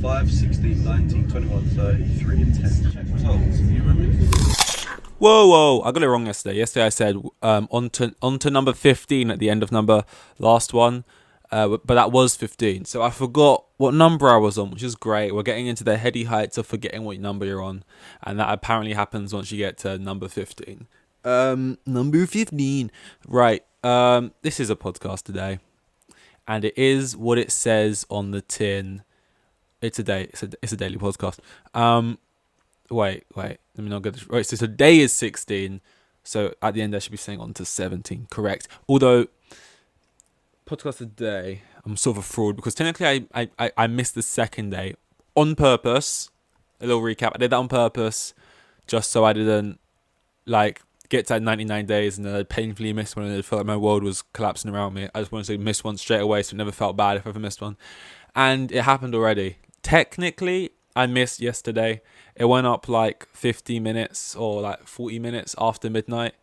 5, 16, 19, 21, 33, and 10. Check results. You remember? Whoa! I got it wrong yesterday. Yesterday I said on to number 15 at the end of number last one, but that was 15. So I forgot what number I was on, which is great. We're getting into the heady heights of forgetting what number you're on, and that apparently happens once you get to number 15. Number 15. Right. This is a podcast today, and it is what it says on the tin. It's a day. It's a daily podcast. Wait. Let me not get this right. So today is 16. So at the end, I should be saying on to 17. Correct. Although podcast today, I'm sort of a fraud because technically I missed the second day on purpose. A little recap. I did that on purpose, just so I didn't get to 99 days and then I painfully missed one and it felt like my world was collapsing around me. I just wanted to miss one straight away, so it never felt bad if I ever missed one. And it happened already. Technically, I missed yesterday. It went up 50 minutes or 40 minutes after midnight.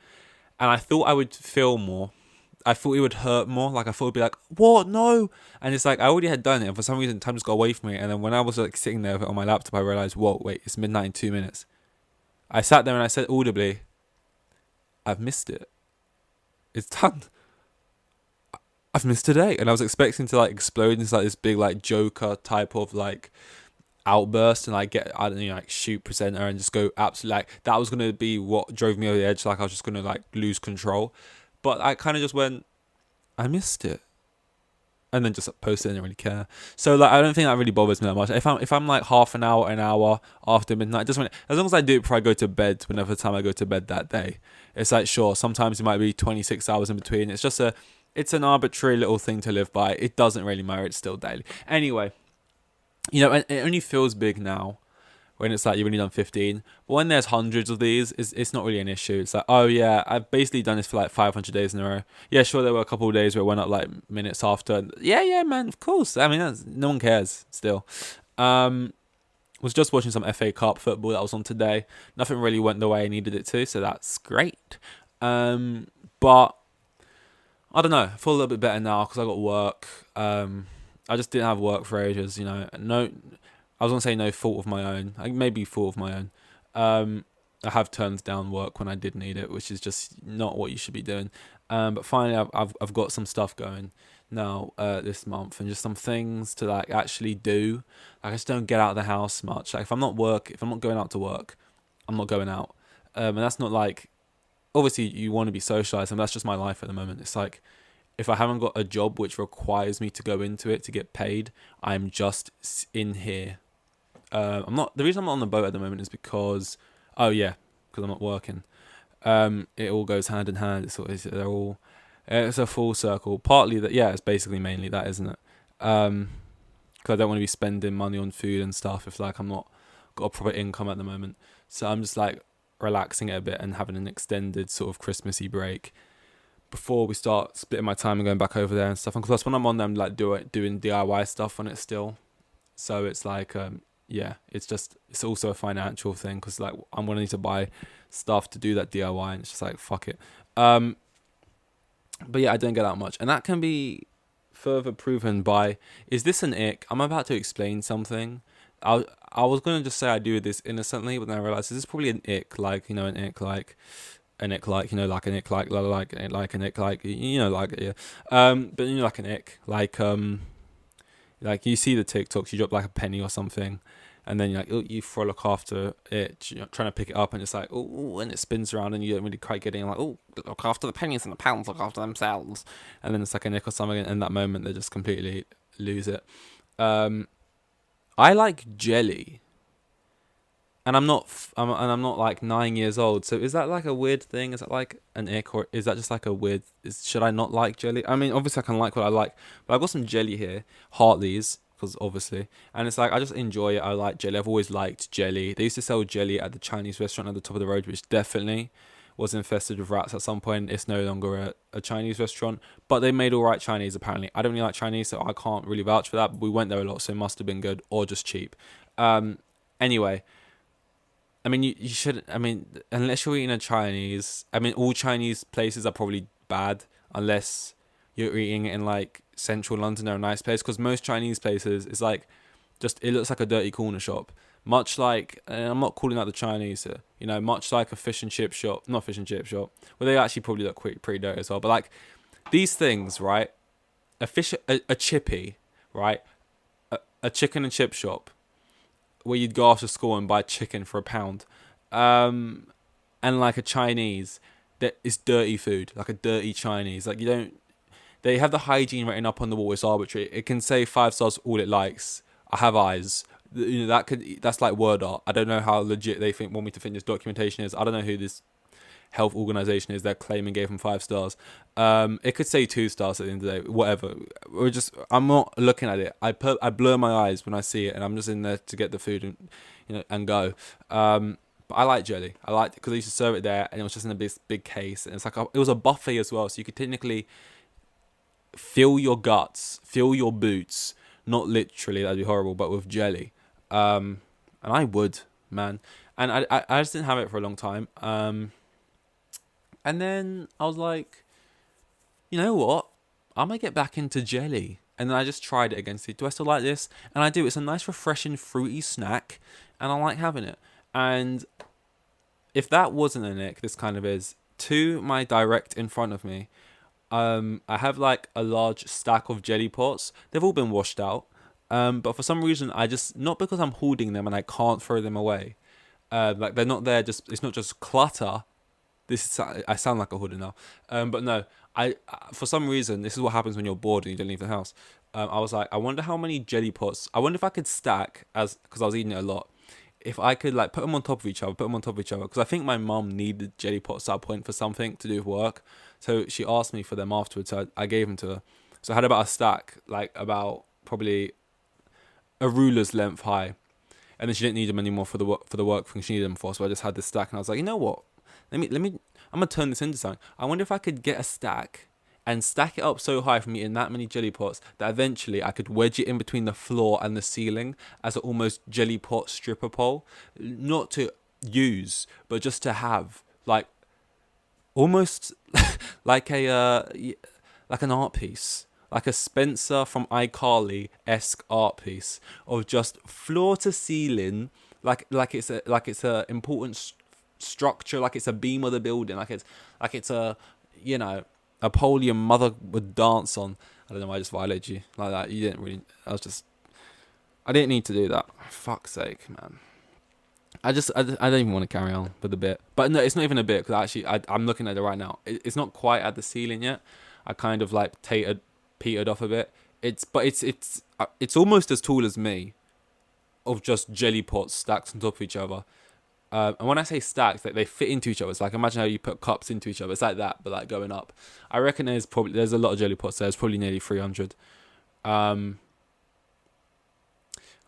And I thought I would feel more. I thought it would hurt more. I thought it would be what? No. And it's I already had done it. And for some reason, time just got away from me. And then when I was sitting there on my laptop, I realized, whoa, wait, it's midnight in 2 minutes. I sat there and I said audibly, I've missed it. It's done. I've missed today. And I was expecting to explode into this big Joker type of outburst and get, I don't know, shoot presenter and just go absolutely that was gonna be what drove me over the edge. I was just gonna lose control, but I kind of just went, I missed it, and then just posted and didn't really care. So I don't think that really bothers me that much. If I'm half an hour after midnight, it doesn't really, as long as I do it before I go to bed, whenever time I go to bed that day. It's sure, sometimes it might be 26 hours in between. It's an arbitrary little thing to live by. It doesn't really matter. It's still daily anyway. And it only feels big now when it's you've only done 15. But when there's hundreds of these, it's not really an issue. It's oh yeah, I've basically done this for 500 days in a row. Yeah, sure, there were a couple of days where it went up minutes after. Yeah, man, of course. I mean, no one cares still. Was just watching some FA Cup football that was on today. Nothing really went the way I needed it to, so that's great. But I don't know. I feel a little bit better now because I got work. I just didn't have work for ages, No, I was gonna say no fault of my own. Maybe fault of my own. I have turned down work when I did need it, which is just not what you should be doing. But finally, I've got some stuff going now this month, and just some things to actually do. I just don't get out of the house much. If I'm not going out to work, I'm not going out. And that's not obviously you want to be socialized, and that's just my life at the moment. It's if I haven't got a job which requires me to go into it to get paid, I'm just in here. The reason I'm not on the boat at the moment is because I'm not working. It all goes hand in hand. It's a full circle. Partly that, it's basically mainly that, isn't it? Because I don't want to be spending money on food and stuff if I'm not got a proper income at the moment. So I'm just relaxing it a bit and having an extended sort of Christmassy break before we start splitting my time and going back over there and stuff. And because when I'm on them, doing DIY stuff on it still. So it's it's also a financial thing because I'm going to need to buy stuff to do that DIY, and it's just fuck it. But yeah, I don't get out much, and that can be further proven by, is this an ick? I'm about to explain something. I was going to just say I do this innocently, but then I realized this is probably an ick, an ick, an ick an ick yeah. But an ick, you see the TikToks, you drop a penny or something, and then you frolic after it, trying to pick it up, and it's and it spins around, and you don't really quite get it. Look after the pennies and the pounds, look after themselves, and then it's a nick or something, and in that moment they just completely lose it. I like jelly. And I'm not 9 years old. So is that a weird thing? Is that an ick, or is that just a weird? Should I not like jelly? I mean, obviously I can like what I like, but I've got some jelly here, Hartley's, because obviously, and it's I just enjoy it. I like jelly. I've always liked jelly. They used to sell jelly at the Chinese restaurant at the top of the road, which definitely was infested with rats at some point. It's no longer a Chinese restaurant, but they made all right Chinese apparently. I don't really like Chinese, so I can't really vouch for that. But we went there a lot, so it must have been good or just cheap. Anyway. I mean, you should. I mean, unless you're eating a Chinese. I mean, all Chinese places are probably bad unless you're eating in central London or a nice place. Because most Chinese places is Just it looks like a dirty corner shop. Much like, and I'm not calling out the Chinese here, you know, much like a fish and chip shop, not fish and chip shop, well, they actually probably look pretty dirty as well. But like these things, right? A chippy, right? A chicken and chip shop where you'd go after school and buy chicken for £1. And like a Chinese that is dirty food, like a dirty Chinese. Like you don't, they have the hygiene written up on the wall. It's arbitrary. It can say 5 stars all it likes. I have eyes. You know, that's like word art. I don't know how legit they want me to think this documentation is. I don't know who this health organization is that claiming gave them 5 stars. It could say 2 stars at the end of the day. Whatever. I'm not looking at it. I blur my eyes when I see it, and I'm just in there to get the food and and go. But I like jelly. I liked it because they used to serve it there, and it was just in a big case, and it's like it was a buffet as well, so you could technically fill your guts, fill your boots. Not literally, that'd be horrible, but with jelly. And I would, man. And I just didn't have it for a long time. And then I was like, you know what? I might get back into jelly. And then I just tried it again. See, do I still like this? And I do. It's a nice, refreshing, fruity snack. And I like having it. And if that wasn't an ick, this kind of is. To my direct in front of me, I have like a large stack of jelly pots. They've all been washed out. But for some reason, not because I'm hoarding them and I can't throw them away. Like they're not there. It's not just clutter. I sound like a hoarder now. But no, for some reason, this is what happens when you're bored and you don't leave the house. I was like, I wonder how many jelly pots. I wonder if I could stack because I was eating it a lot. If I could like put them on top of each other, because I think my mum needed jelly pots at that point for something to do with work. So she asked me for them afterwards. So I gave them to her. So I had about a stack, like about probably a ruler's length high, and then she didn't need them anymore for the work thing she needed them for. So I just had this stack, and I was like, you know what? Let me. I'm gonna turn this into something. I wonder if I could get a stack and stack it up so high from eating that many jelly pots that eventually I could wedge it in between the floor and the ceiling as an almost jelly pot stripper pole, not to use, but just to have like almost like an art piece. Like a Spencer from iCarly-esque art piece of just floor to ceiling, like it's a important structure, like it's a beam of the building, like it's a a pole your mother would dance on. I don't know why I just violated you like that. You didn't really. I didn't need to do that. For fuck's sake, man. I don't even want to carry on with the bit. But no, it's not even a bit because actually I'm looking at it right now. It's not quite at the ceiling yet. I kind of like petered off a bit. It's almost as tall as me, of just jelly pots stacked on top of each other. And when I say stacked, they fit into each other. It's like, imagine how you put cups into each other. It's like that, but like going up. I reckon there's a lot of jelly pots there. There's probably nearly 300. I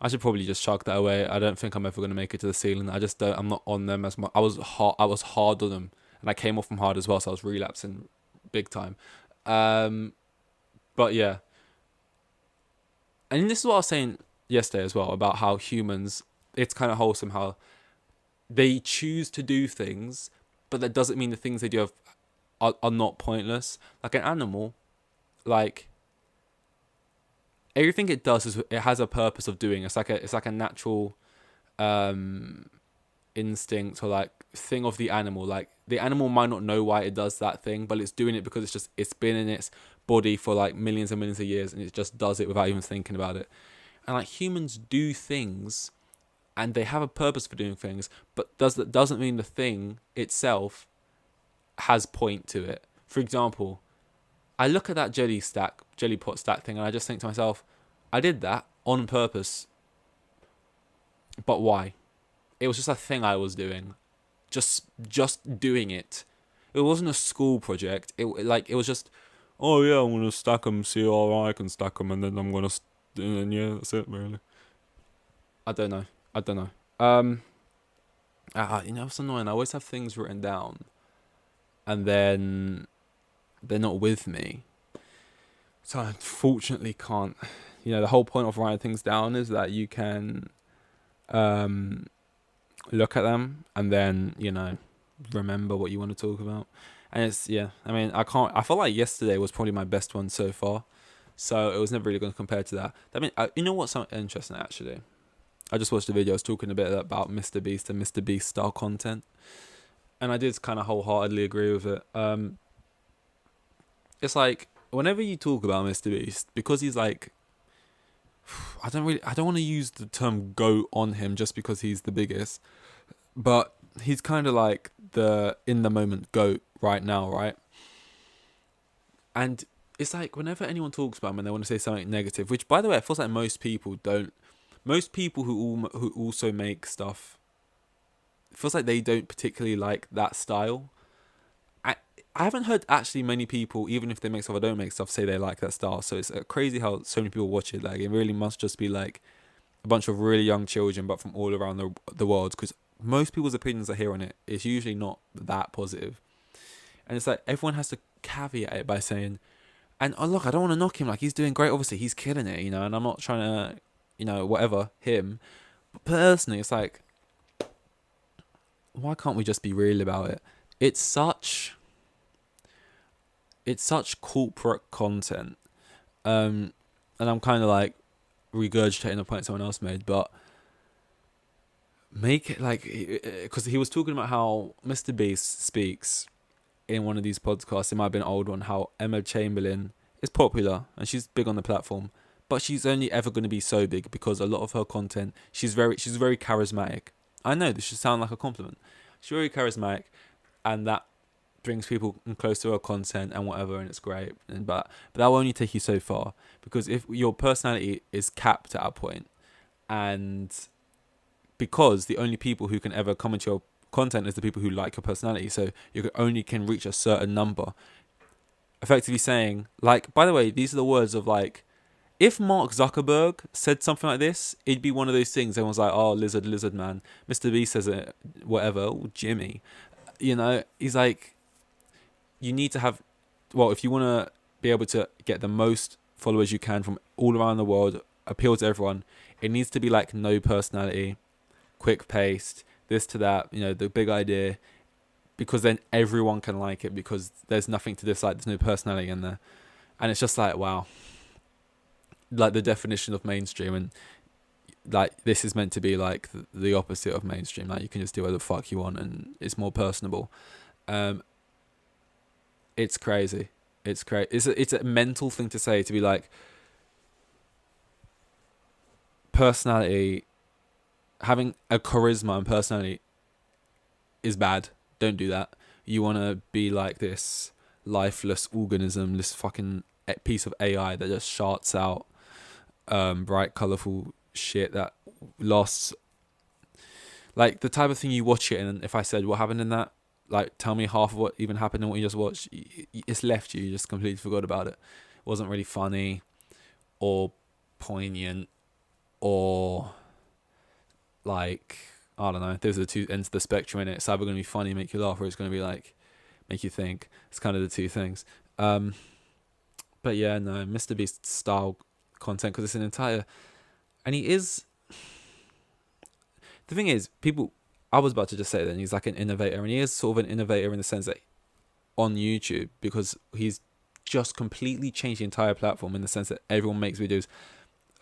should probably just chuck that away. I don't think I'm ever going to make it to the ceiling. I'm not on them as much. I was hard on them, and I came off from hard as well, so I was relapsing big time. But yeah. And this is what I was saying yesterday as well, about how humans, it's kind of wholesome how they choose to do things, but that doesn't mean the things they do are not pointless. Like an animal, like everything it does it has a purpose of doing. It's like a natural instinct or like thing of the animal. Like the animal might not know why it does that thing, but it's doing it because it's been in its body for like millions and millions of years, and it just does it without even thinking about it. And like humans do things, and they have a purpose for doing things, but that doesn't mean the thing itself has point to it. For example, I look at that jelly pot stack thing, and I just think to myself, I did that on purpose. But why? It was just a thing I was doing. Just doing it. It wasn't a school project. It was just, oh yeah, I'm gonna stack them, see how I can stack them, and then I'm gonna, and yeah, that's it really. I don't know. It's annoying. I always have things written down, and then they're not with me. So I unfortunately can't. The whole point of writing things down is that you can look at them and then, remember what you want to talk about. And it's, I mean, I feel like yesterday was probably my best one so far. So it was never really going to compare to that. I mean, you know what's something interesting actually? I just watched a video. I was talking a bit about Mr. Beast and Mr. Beast style content, and I did kind of wholeheartedly agree with it. It's like whenever you talk about Mr. Beast, because he's like, I don't want to use the term "goat" on him just because he's the biggest, but he's kind of like the in the moment GOAT right now, right? And it's like whenever anyone talks about him and they want to say something negative, which by the way, it feels like most people don't. Most people who also make stuff, it feels like they don't particularly like that style. I haven't heard actually many people, even if they make stuff or don't make stuff, say they like that style. So it's crazy how so many people watch it. Like it really must just be like a bunch of really young children, but from all around the world. Because most people's opinions I hear on it is usually not that positive. And it's like everyone has to caveat it by saying, and oh look, I don't want to knock him. Like he's doing great. Obviously, he's killing it, you know. And I'm not trying to, you know, whatever him. But personally, it's like, why can't we just be real about it? It's such corporate content, and I'm kind of like regurgitating the point someone else made, but make it like, because he was talking about how Mr. Beast speaks in one of these podcasts, it might have been an old one, how Emma Chamberlain is popular and she's big on the platform, but she's only ever going to be so big because a lot of her content, she's very charismatic. I know this should sound like a compliment. She's very charismatic, and that brings people close to her content and whatever, and it's great. But that will only take you so far, because if your personality is capped at a point, and because the only people who can ever comment your content is the people who like your personality, so you only can reach a certain number. Effectively saying, like, by the way, these are the words of like, if Mark Zuckerberg said something like this, it'd be one of those things. Everyone's like, oh, lizard man. Mr. B says it, whatever. Oh, Jimmy, you know, he's like, you need to have, well, if you want to be able to get the most followers you can from all around the world, appeal to everyone, it needs to be like no personality, quick paced, this to that, you know, the big idea, because then everyone can like it because there's nothing to dislike, there's no personality in there. And it's just like, wow, like the definition of mainstream. And like this is meant to be like the opposite of mainstream. Like you can just do whatever the fuck you want and it's more personable. It's crazy. It's crazy. It's a mental thing to say, to be like, personality, having a charisma and personality is bad. Don't do that. You want to be like this lifeless organism, this fucking piece of AI that just sharts out bright, colourful shit that lasts. Like the type of thing you watch it, and if I said what happened in that, like tell me half of what even happened in what you just watched, it's left you. You just completely forgot about it. It wasn't really funny or poignant or like, I don't know. Those are the two ends of the spectrum in it. It's either going to be funny, make you laugh, or it's going to be like make you think. It's kind of the two things. But yeah, no, Mr. Beast style content, because it's an entire, and he is. The thing is, people. I was about to just say that he's like an innovator, and he is sort of an innovator in the sense that on YouTube, because he's just completely changed the entire platform in the sense that everyone makes videos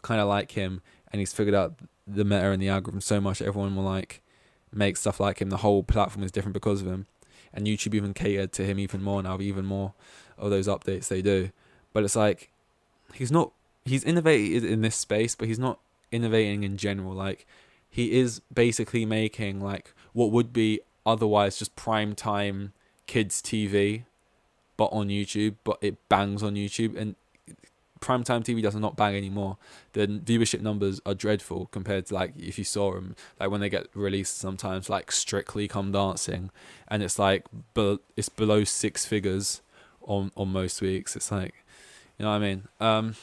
kind of like him, and he's figured out the meta and the algorithm so much that everyone will like make stuff like him. The whole platform is different because of him, and YouTube even catered to him even more now, even more of those updates they do. But it's like he's innovated in this space, but he's not innovating in general. Like he is basically making like what would be otherwise just prime time kids TV, but on YouTube, but it bangs on YouTube. And primetime TV does not bang anymore. The viewership numbers are dreadful compared to like if you saw them, like when they get released sometimes, like Strictly Come Dancing, and it's like it's below six figures on most weeks. It's like, you know what I mean?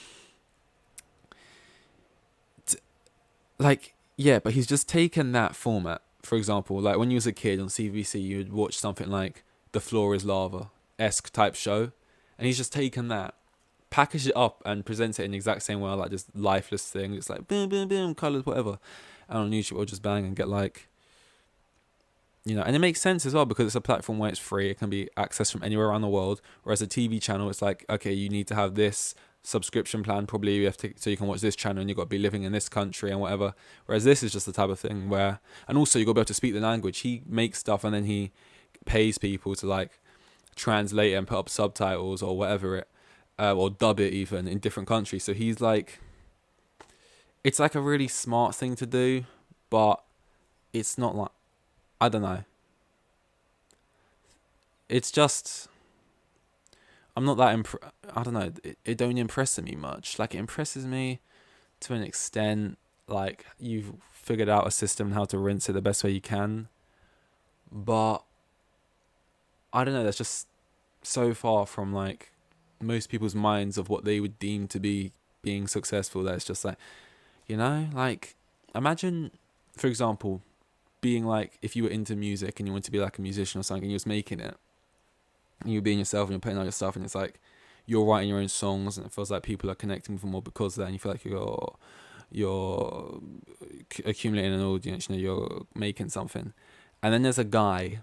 Like yeah, but he's just taken that format. For example, like when you was a kid on CBC, you'd watch something like The Floor Is Lava-esque type show, and he's just taken that, package it up and present it in the exact same way, like this lifeless thing. It's like boom, boom, boom, colours, whatever. And on YouTube, it'll just bang and get like, you know, and it makes sense as well because it's a platform where it's free. It can be accessed from anywhere around the world. Whereas a TV channel, it's like, okay, you need to have this subscription plan. Probably you have to, so you can watch this channel and you've got to be living in this country and whatever. Whereas this is just the type of thing where, and also you got to be able to speak the language. He makes stuff and then he pays people to like translate it and put up subtitles or whatever it, or dub it even in different countries. So he's like, it's like a really smart thing to do, but it's not like, I don't know. It's just, I'm not that I don't know. It don't impress me much. Like, it impresses me to an extent. Like, you've figured out a system and how to rinse it the best way you can. But I don't know. That's just so far from like most people's minds of what they would deem to be being successful. That it's just like, you know, like imagine, for example, being like, if you were into music and you wanted to be like a musician or something, and you was making it. And you're being yourself and you're putting out your stuff, and it's like you're writing your own songs, and it feels like people are connecting with you more because of that, and you feel like you're accumulating an audience, you know, you're making something. And then there's a guy,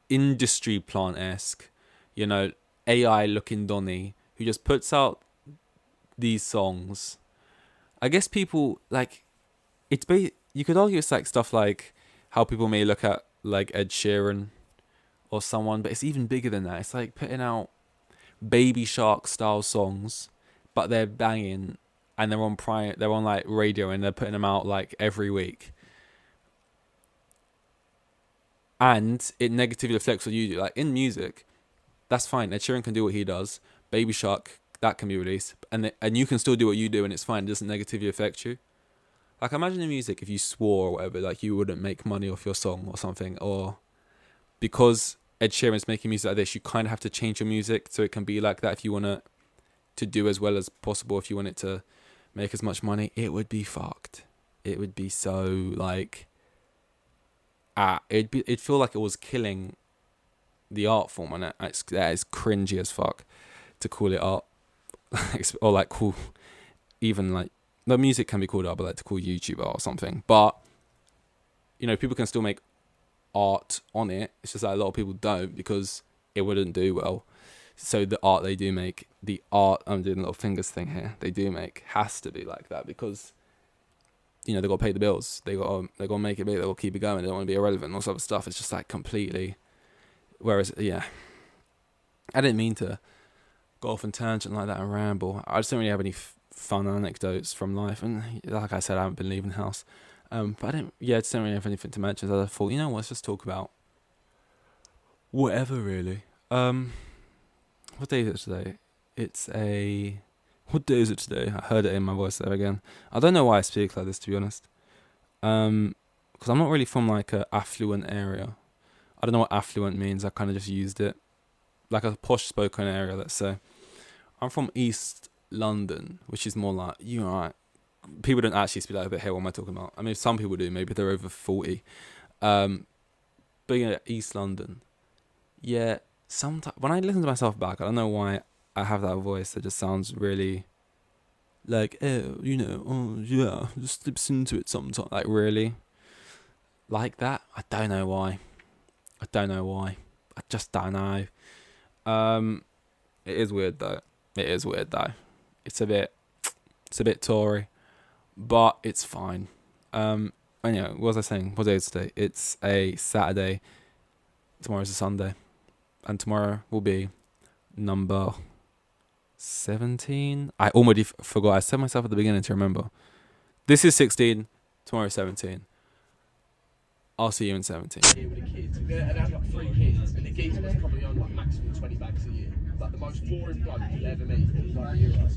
industry plant-esque, you know, AI looking Donny, who just puts out these songs. I guess people like, it's you could argue it's like stuff like how people may look at like Ed Sheeran or someone, but it's even bigger than that. It's like putting out Baby Shark style songs, but they're banging, and they're on like radio, and they're putting them out like every week. And it negatively affects what you do. Like in music, that's fine. Ed Sheeran can do what he does. Baby Shark, that can be released, and you can still do what you do, and it's fine. It doesn't negatively affect you. Like, imagine in music, if you swore or whatever, like you wouldn't make money off your song or something, or because Ed Sheeran's making music like this, you kind of have to change your music so it can be like that if you want to do as well as possible, if you want it to make as much money. It would be fucked. It would be so like, it'd feel like it was killing the art form, and that is cringy as fuck to call it art. Or like cool, even like, the music can be called art, but like to call YouTube art or something. But you know, people can still make art on it. It's just that a lot of people don't, because it wouldn't do well. So the art they do make, the art, I'm doing a little fingers thing here, they do make has to be like that, because you know, they got to pay the bills, they got to make it big, they got to keep it going, they don't want to be irrelevant, all sort of stuff. It's just like completely, whereas yeah, I didn't mean to go off on tangent like that and ramble. I just don't really have any fun anecdotes from life, and like I said, I haven't been leaving the house. But I just don't really have anything to mention. So I thought, you know what, let's just talk about whatever, really. What day is it today? What day is it today? I heard it in my voice there again. I don't know why I speak like this, to be honest. Because I'm not really from like a affluent area. I don't know what affluent means. I kind of just used it. Like a posh spoken area, let's say. I'm from East London, which is more like, you know, right. People don't actually speak like that here. What am I talking about? I mean, some people do. Maybe they're over 40. But yeah, East London. Yeah, sometimes when I listen to myself back, I don't know why I have that voice that just sounds really like, oh, you know, oh yeah, just slips into it sometimes. Like, really? Like that? I don't know why. I just don't know. It is weird though. It's a bit Tory, but it's fine. Anyway, what was I saying? What day is today? It's a Saturday. Tomorrow's a Sunday, and tomorrow will be number 17. I already forgot. I set myself at the beginning to remember. This is 16. Tomorrow is 17. I'll see you in 17. Here with the kids, and I had like 3 kids, and the geezer was probably on like maximum 20 bags a year. Like the most boring bloke you'll ever meet. He was like a hero.